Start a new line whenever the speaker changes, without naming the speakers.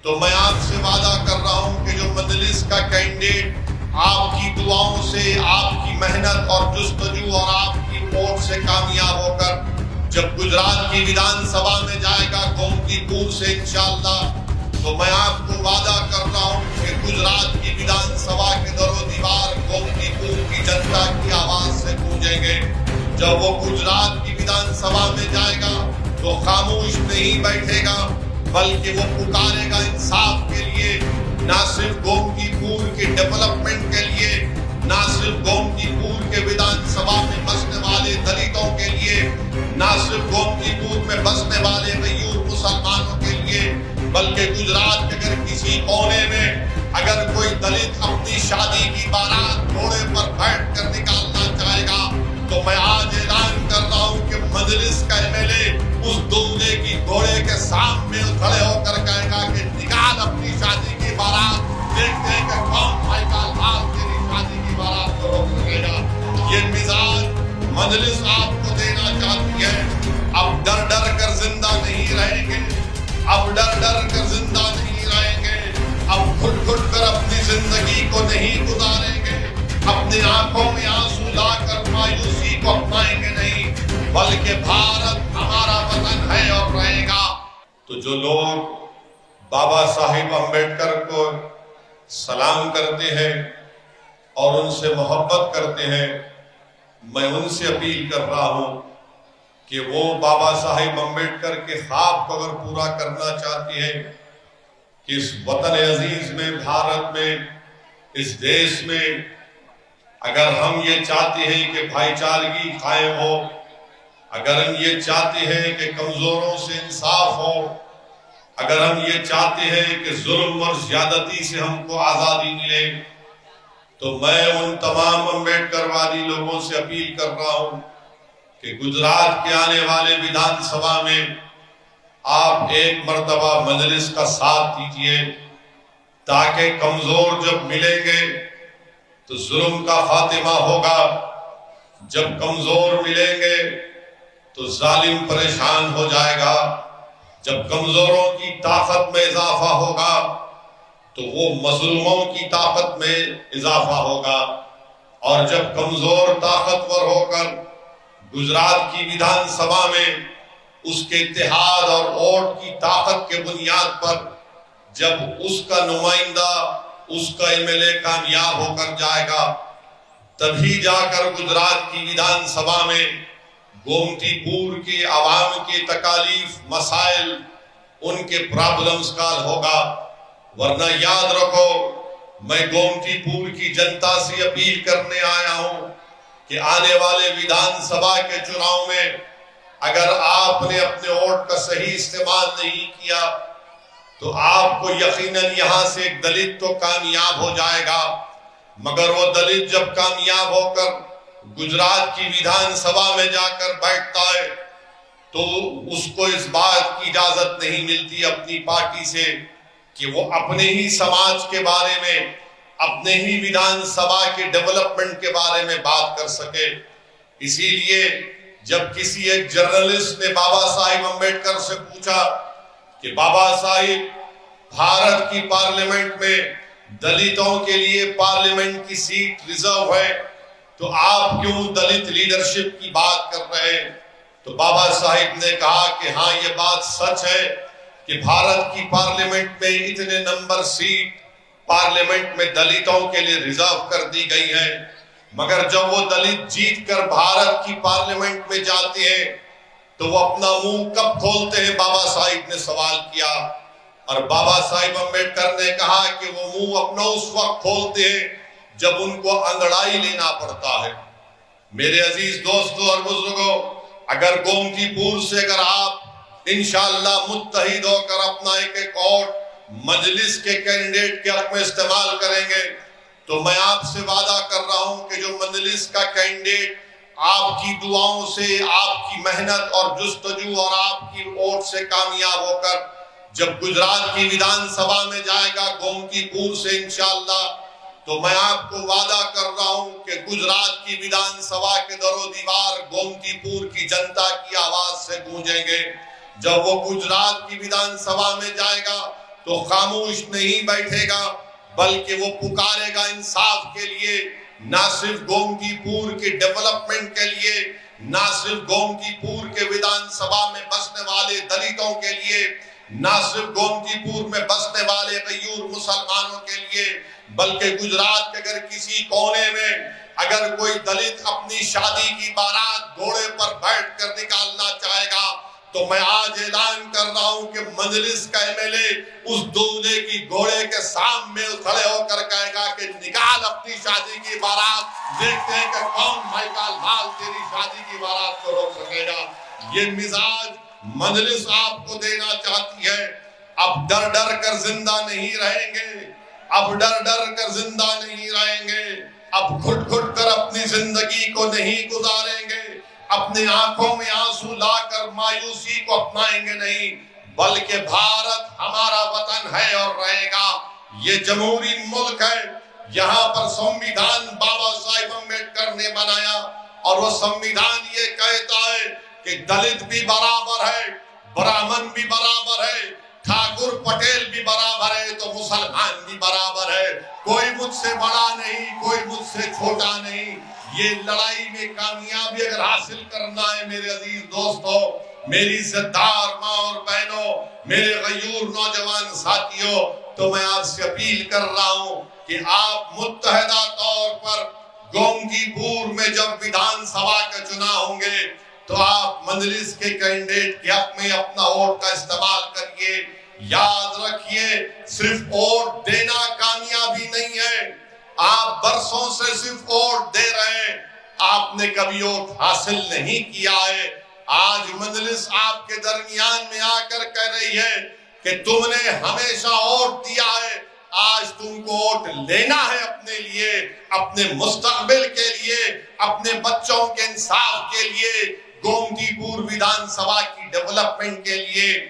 تو میں آپ سے وعدہ کر رہا ہوں کہ جو مجلس کا کینڈیڈیٹ آپ کی دعاؤں سے، آپ کی محنت اور جستجو اور آپ کی ووٹ سے کامیاب ہو کر جب گجرات کی ویدھان سبھا میں جائے گا گومتی پور سے انشاءاللہ، تو میں آپ کو وعدہ کر رہا ہوں کہ گجرات کی ویدھان سبھا کے در و دیوار گومتی پور کی جنتا کی آواز سے گونجیں گے۔ جب وہ گجرات کی ویدھان سبھا میں جائے گا تو خاموش نہیں بیٹھے گا، بلکہ وہ پکارے گا انصاف کے لیے، نہ صرف گومتی پور کے ڈیولپمنٹ کے لیے، نہ صرف گومتی پور کے ویدھان سبھا میں بسنے والے دلتوں کے لیے، نہ صرف گومتی پور میں بسنے والے غیور مسلمانوں کے لیے، بلکہ گجرات کے اگر کسی کونے میں اگر کوئی دلت اپنی شادی کی بارات گھوڑے پر بیٹھ کر نکالنا چاہے گا تو میں آج اعلان کر رہا ہوں کہ مجلس کا MLA اس دولے کی گھوڑے کے سامنے کھڑے ہو کر کہے گا کہ نکال اپنی شادی کی بارات، دیکھتے ہیں کہ کون بھائی کا لال تیری شادی کی بارات کو روک سکے گا۔ یہ مزاج مجلس آپ کو دینا چاہتی ہے۔ اب ڈر ڈر کر زندہ نہیں رہیں گے، اب ڈر ڈر کر زندہ نہیں رہیں گے، اب گھٹ گھٹ کر اپنی زندگی کو نہیں گزاریں گے، اپنی آنکھوں میں آنسو لا کر مایوسی کو اپنائیں گے نہیں، بلکہ بھارت ہمارا وطن ہے اور رہے گا۔ تو جو لوگ بابا صاحب امبیڈکر کو سلام کرتے ہیں اور ان سے محبت کرتے ہیں، میں ان سے اپیل کر رہا ہوں کہ وہ بابا صاحب امبیڈکر کے خواب کو اگر پورا کرنا چاہتے ہیں کہ اس وطن عزیز میں، بھارت میں، اس دیش میں اگر ہم یہ چاہتے ہیں کہ بھائی چارگی قائم ہو، اگر ہم یہ چاہتے ہیں کہ کمزوروں سے انصاف ہو، اگر ہم یہ چاہتے ہیں کہ ظلم اور زیادتی سے ہم کو آزادی ملے، تو میں ان تمام امبیڈکر وادی لوگوں سے اپیل کر رہا ہوں کہ گجرات کے آنے والے ویدھان سبھا میں آپ ایک مرتبہ مجلس کا ساتھ دیجیے، تاکہ کمزور جب ملیں گے تو ظلم کا خاتمہ ہوگا، جب کمزور ملیں گے تو ظالم پریشان ہو جائے گا، جب کمزوروں کی طاقت میں اضافہ ہوگا تو وہ مظلوموں کی طاقت میں اضافہ ہوگا، اور جب کمزور طاقتور ہو کر گجرات کی ویدھان سبھا میں اس کے اتحاد اور ووٹ کی طاقت کے بنیاد پر جب اس کا نمائندہ، اس کا MLA کامیاب ہو کر جائے گا، تبھی جا کر گجرات کی ویدھان سبھا میں گومتی پور کے عوام کے تکالیف، مسائل، ان کے پرابلمز کا حل ہوگا۔ ورنہ یاد رکھو، میں گومتی پور کی جنتا سے اپیل کرنے آیا ہوں کہ آنے والے ویدھان سبھا کے چناؤ میں اگر آپ نے اپنے ووٹ کا صحیح استعمال نہیں کیا تو آپ کو یقیناً یہاں سے ایک دلت تو کامیاب ہو جائے گا، مگر وہ دلت جب کامیاب ہو کر گجرات کی ویدھان سبھا میں جا کر بیٹھتا ہے تو اس کو اس بات کی اجازت نہیں ملتی اپنی پارٹی سے کہ وہ اپنے ہی سماج کے بارے میں، اپنے ہی ویدھان سبھا کے ڈیولپمنٹ کے بارے میں بات کر سکے۔ اسی لیے جب کسی ایک جرنلسٹ نے بابا صاحب امبیڈکر سے پوچھا کہ بابا صاحب، بھارت کی پارلیمنٹ میں دلتوں کے لیے پارلیمنٹ کی سیٹ ریزرو ہے، تو آپ کیوں دلت لیڈرشپ کی بات کر رہے ہیں؟ تو بابا صاحب نے کہا کہ ہاں، یہ بات سچ ہے کہ بھارت کی پارلیمنٹ میں اتنے نمبر سیٹ پارلیمنٹ میں دلتوں کے لیے ریزرو کر دی گئی ہیں، مگر جب وہ دلت جیت کر بھارت کی پارلیمنٹ میں جاتے ہیں تو وہ اپنا منہ کب کھولتے ہیں؟ بابا صاحب نے سوال کیا، اور بابا صاحب امبیڈکر نے کہا کہ وہ منہ اپنا اس وقت کھولتے ہیں جب ان کو انگڑائی لینا پڑتا ہے۔ میرے عزیز دوستو اور بزرگوں، اگر گومتی پور سے اگر آپ انشاءاللہ متحد ہو کر اپنا ایک ووٹ مجلس کے کینڈیڈیٹ کے حق میں استعمال کریں گے تو میں آپ سے وعدہ کر رہا ہوں کہ جو مجلس کا کینڈیڈیٹ آپ کی دعاؤں سے، آپ کی محنت اور جستجو اور آپ کی ووٹ سے کامیاب ہو کر جب گجرات کی ویدھان سبھا میں جائے گا گومتی پور سے انشاءاللہ، تو میں آپ کو وعدہ کر رہا ہوں کہ گجرات کی ویدھان سبھا کے در و دیوار گومتی پور کی جنتا کی آواز سے گونجیں گے۔ جب وہ گجرات کی ویدھان سبھا میں جائے گا تو خاموش نہیں بیٹھے گا بلکہ وہ پکارے گا انصاف کے لیے، نہ صرف گومتی پور کے ڈیولپمنٹ کے لیے، نہ صرف گومتی پور کے ودھان سبھا میں بسنے والے دلتوں کے لیے، نہ صرف گومتی پور میں بسنے والے غیور مسلمانوں کے لیے، بلکہ گجرات کے اگر کسی کونے میں اگر کوئی دلت اپنی شادی کی بارات گھوڑے پر بیٹھ کر نکالنا چاہے گا تو میں آج اعلان کر رہا ہوں کہ مجلس کا MLA اس دولہے کی گھوڑے کے سامنے کھڑے ہو کر کہے گا کہ نکال اپنی شادی کی بارات، دیکھتے ہیں کہ کون بھائی کا لال تیری شادی کی بارات کو روک سکے گا۔ یہ مزاج مجلس آپ کو دینا چاہتی ہے۔ اب ڈر ڈر کر زندہ نہیں رہیں گے، اب ڈر ڈر کر زندہ نہیں رہیں گے، اب گھٹ گھٹ کر اپنی زندگی کو نہیں گزاریں گے، اپنے آنکھوں میں آنسو لا کر مایوسی کو اپنائیں گے نہیں، بلکہ بھارت ہمارا وطن ہے اور رہے گا۔ یہ جمہوری ملک ہے، یہاں پر سنویدھان بابا صاحب امبیڈکر نے بنایا اور وہ سنویدھان یہ کہتا ہے کہ دلت بھی برابر ہے، برہمن بھی برابر ہے، ٹھاکر پٹیل بھی برابر ہے تو مسلمان بھی برابر ہے، کوئی مجھ سے بڑا نہیں، کوئی مجھ سے چھوٹا نہیں۔ یہ لڑائی میں کامیابی اگر حاصل کرنا ہے میرے عزیز دوستو، میری عزتدار ماں اور بہنوں، میرے غیور نوجوان ساتھیوں، تو میں آپ سے اپیل کر رہا ہوں کہ آپ متحدہ طور پر گومتی پور میں جب ودھان سبھا کا چناؤ ہوں گے تو آپ مجلس کے کینڈیڈیٹ کے حق میں اپنا ووٹ کا استعمال کریے۔ یاد رکھیے، صرف ووٹ دینا کامیابی نہیں ہے، آپ برسوں سے صرف ووٹ دے رہے ہیں، آپ نے کبھی ووٹ حاصل نہیں کیا ہے۔ آج مجلس آپ کے درمیان میں آ کر کہہ رہی ہے کہ تم نے ہمیشہ ووٹ دیا ہے، آج تم کو ووٹ لینا ہے اپنے لیے، اپنے مستقبل کے لیے، اپنے بچوں کے انصاف کے لیے، گومتی پور ودھان سبھا کی ڈیولپمنٹ کے لیے۔